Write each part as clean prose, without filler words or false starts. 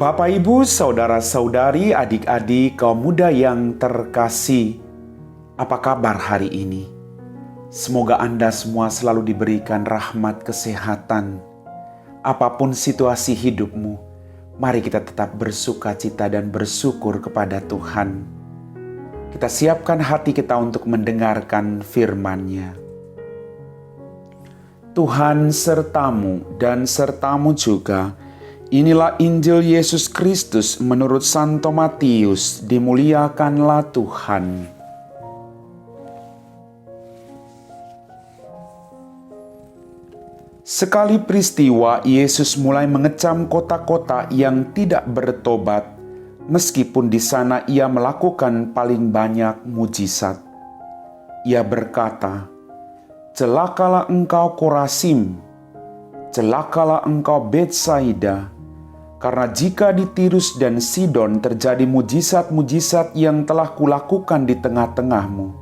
Bapak, Ibu, saudara-saudari, adik-adik, kaum muda yang terkasih, apa kabar hari ini? Semoga Anda semua selalu diberikan rahmat kesehatan. Apapun situasi hidupmu, mari kita tetap bersukacita dan bersyukur kepada Tuhan. Kita siapkan hati kita untuk mendengarkan firman-Nya. Tuhan sertamu dan sertamu juga. Inilah Injil Yesus Kristus menurut Santo Matius. Dimuliakanlah Tuhan. Sekali peristiwa, Yesus mulai mengecam kota-kota yang tidak bertobat, meskipun di sana ia melakukan paling banyak mujizat. Ia berkata, "Celakalah engkau Korazim, celakalah engkau Betsaida, karena jika di Tirus dan Sidon terjadi mujizat-mujizat yang telah kulakukan di tengah-tengahmu,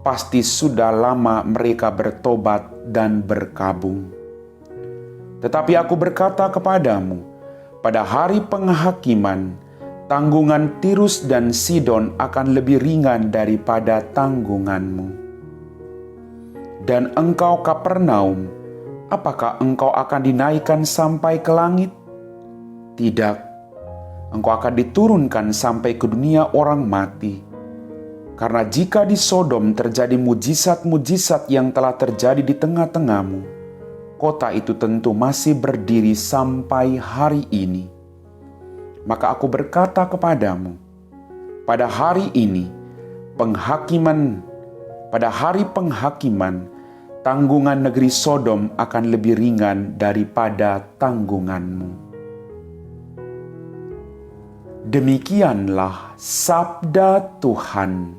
pasti sudah lama mereka bertobat dan berkabung. Tetapi aku berkata kepadamu, pada hari penghakiman, tanggungan Tirus dan Sidon akan lebih ringan daripada tanggunganmu. Dan engkau Kapernaum, apakah engkau akan dinaikkan sampai ke langit? Tidak, engkau akan diturunkan sampai ke dunia orang mati. Karena jika di Sodom terjadi mujizat-mujizat yang telah terjadi di tengah-tengahmu, kota itu tentu masih berdiri sampai hari ini. Maka aku berkata kepadamu, pada hari penghakiman, tanggungan negeri Sodom akan lebih ringan daripada tanggunganmu." Demikianlah sabda Tuhan.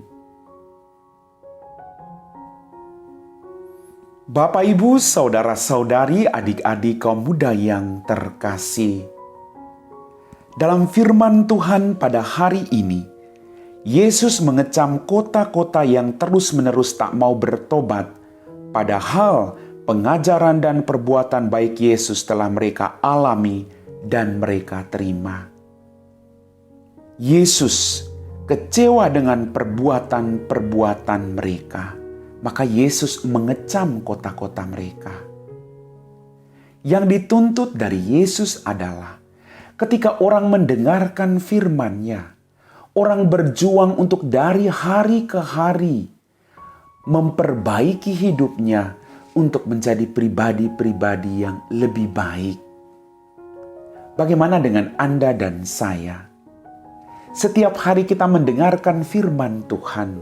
Bapak, Ibu, saudara-saudari, adik-adik kaum muda yang terkasih. Dalam firman Tuhan pada hari ini, Yesus mengecam kota-kota yang terus-menerus tak mau bertobat, padahal pengajaran dan perbuatan baik Yesus telah mereka alami dan mereka terima. Yesus kecewa dengan perbuatan-perbuatan mereka, maka Yesus mengecam kota-kota mereka. Yang dituntut dari Yesus adalah ketika orang mendengarkan firman-Nya, orang berjuang untuk dari hari ke hari memperbaiki hidupnya untuk menjadi pribadi-pribadi yang lebih baik. Bagaimana dengan Anda dan saya? Setiap hari kita mendengarkan firman Tuhan.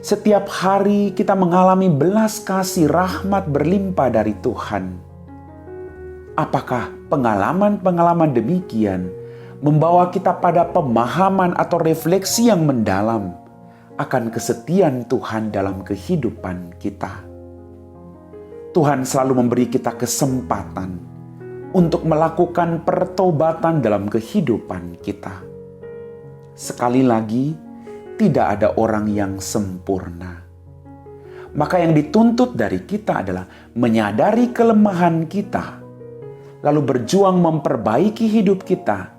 Setiap hari kita mengalami belas kasih rahmat berlimpah dari Tuhan. Apakah pengalaman-pengalaman demikian membawa kita pada pemahaman atau refleksi yang mendalam akan kesetiaan Tuhan dalam kehidupan kita? Tuhan selalu memberi kita kesempatan untuk melakukan pertobatan dalam kehidupan kita. Sekali lagi, tidak ada orang yang sempurna. Maka yang dituntut dari kita adalah menyadari kelemahan kita, lalu berjuang memperbaiki hidup kita,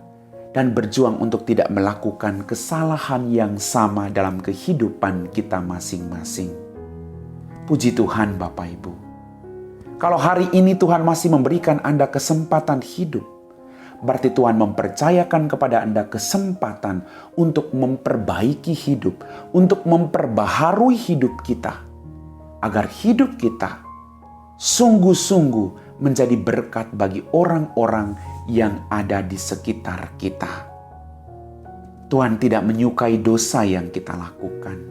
dan berjuang untuk tidak melakukan kesalahan yang sama dalam kehidupan kita masing-masing. Puji Tuhan Bapak Ibu. Kalau hari ini Tuhan masih memberikan Anda kesempatan hidup, berarti Tuhan mempercayakan kepada Anda kesempatan untuk memperbaiki hidup, untuk memperbaharui hidup kita, agar hidup kita sungguh-sungguh menjadi berkat bagi orang-orang yang ada di sekitar kita. Tuhan tidak menyukai dosa yang kita lakukan,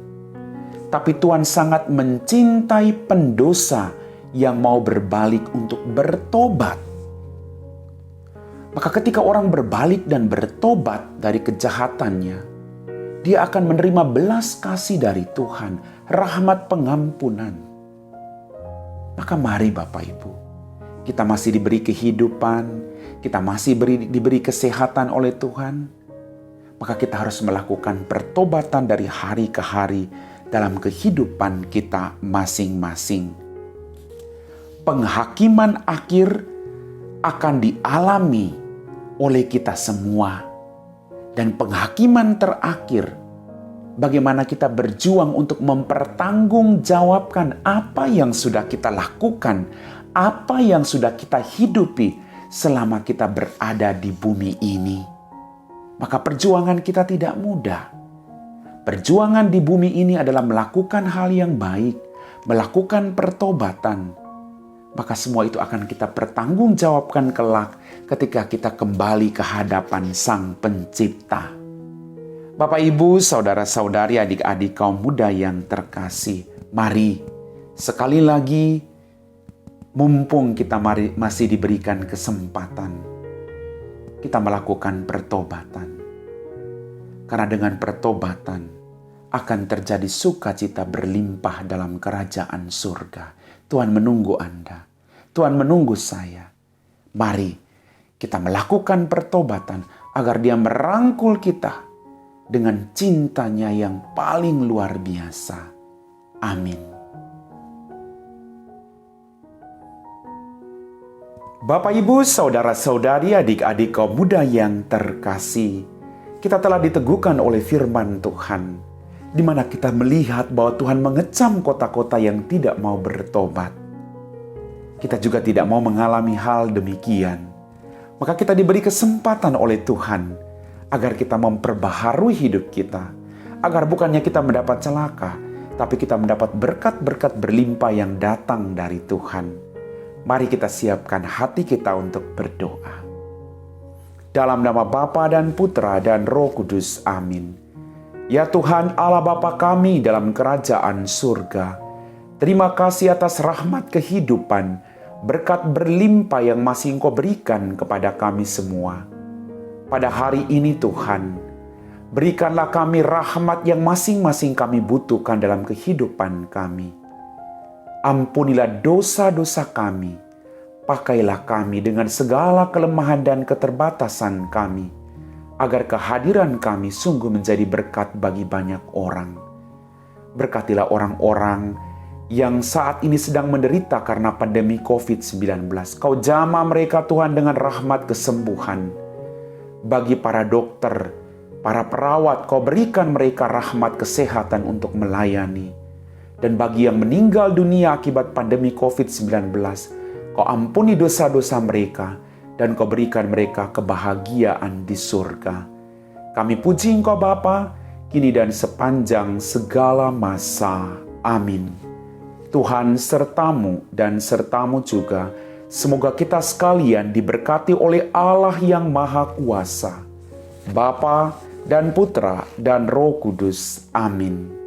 tapi Tuhan sangat mencintai pendosa yang mau berbalik untuk bertobat. Maka ketika orang berbalik dan bertobat dari kejahatannya, dia akan menerima belas kasih dari Tuhan, rahmat pengampunan. Maka mari Bapak Ibu, kita masih diberi kehidupan, kita masih diberi kesehatan oleh Tuhan, maka kita harus melakukan pertobatan dari hari ke hari dalam kehidupan kita masing-masing. Penghakiman akhir akan dialami oleh kita semua. Dan penghakiman terakhir, bagaimana kita berjuang untuk mempertanggungjawabkan apa yang sudah kita lakukan, apa yang sudah kita hidupi selama kita berada di bumi ini. Maka perjuangan kita tidak mudah. Perjuangan di bumi ini adalah melakukan hal yang baik, melakukan pertobatan. Maka semua itu akan kita pertanggungjawabkan kelak ketika kita kembali ke hadapan Sang Pencipta. Bapak, Ibu, saudara-saudari, adik-adik kaum muda yang terkasih, mari sekali lagi, mumpung kita masih diberikan kesempatan, kita melakukan pertobatan. Karena dengan pertobatan akan terjadi sukacita berlimpah dalam kerajaan surga. Tuhan menunggu Anda. Tuhan menunggu saya. Mari kita melakukan pertobatan agar Dia merangkul kita dengan cintanya yang paling luar biasa. Amin. Bapak, Ibu, saudara-saudari, adik-adik kaum muda yang terkasih, kita telah diteguhkan oleh firman Tuhan, di mana kita melihat bahwa Tuhan mengecam kota-kota yang tidak mau bertobat. Kita juga tidak mau mengalami hal demikian. Maka kita diberi kesempatan oleh Tuhan agar kita memperbaharui hidup kita, agar bukannya kita mendapat celaka, tapi kita mendapat berkat-berkat berlimpah yang datang dari Tuhan. Mari kita siapkan hati kita untuk berdoa. Dalam nama Bapa dan Putra dan Roh Kudus, amin. Ya Tuhan Allah Bapa kami dalam kerajaan surga, terima kasih atas rahmat kehidupan, berkat berlimpah yang masih Engkau berikan kepada kami semua. Pada hari ini Tuhan, berikanlah kami rahmat yang masing-masing kami butuhkan dalam kehidupan kami. Ampunilah dosa-dosa kami, pakailah kami dengan segala kelemahan dan keterbatasan kami, agar kehadiran kami sungguh menjadi berkat bagi banyak orang. Berkatilah orang-orang yang saat ini sedang menderita karena pandemi COVID-19. Kau jamah mereka Tuhan dengan rahmat kesembuhan. Bagi para dokter, para perawat, Kau berikan mereka rahmat kesehatan untuk melayani. Dan bagi yang meninggal dunia akibat pandemi COVID-19, Kau ampuni dosa-dosa mereka, dan Kau berikan mereka kebahagiaan di surga. Kami puji Engkau Bapa, kini dan sepanjang segala masa. Amin. Tuhan sertamu dan sertamu juga. Semoga kita sekalian diberkati oleh Allah yang Maha Kuasa, Bapa dan Putra dan Roh Kudus. Amin.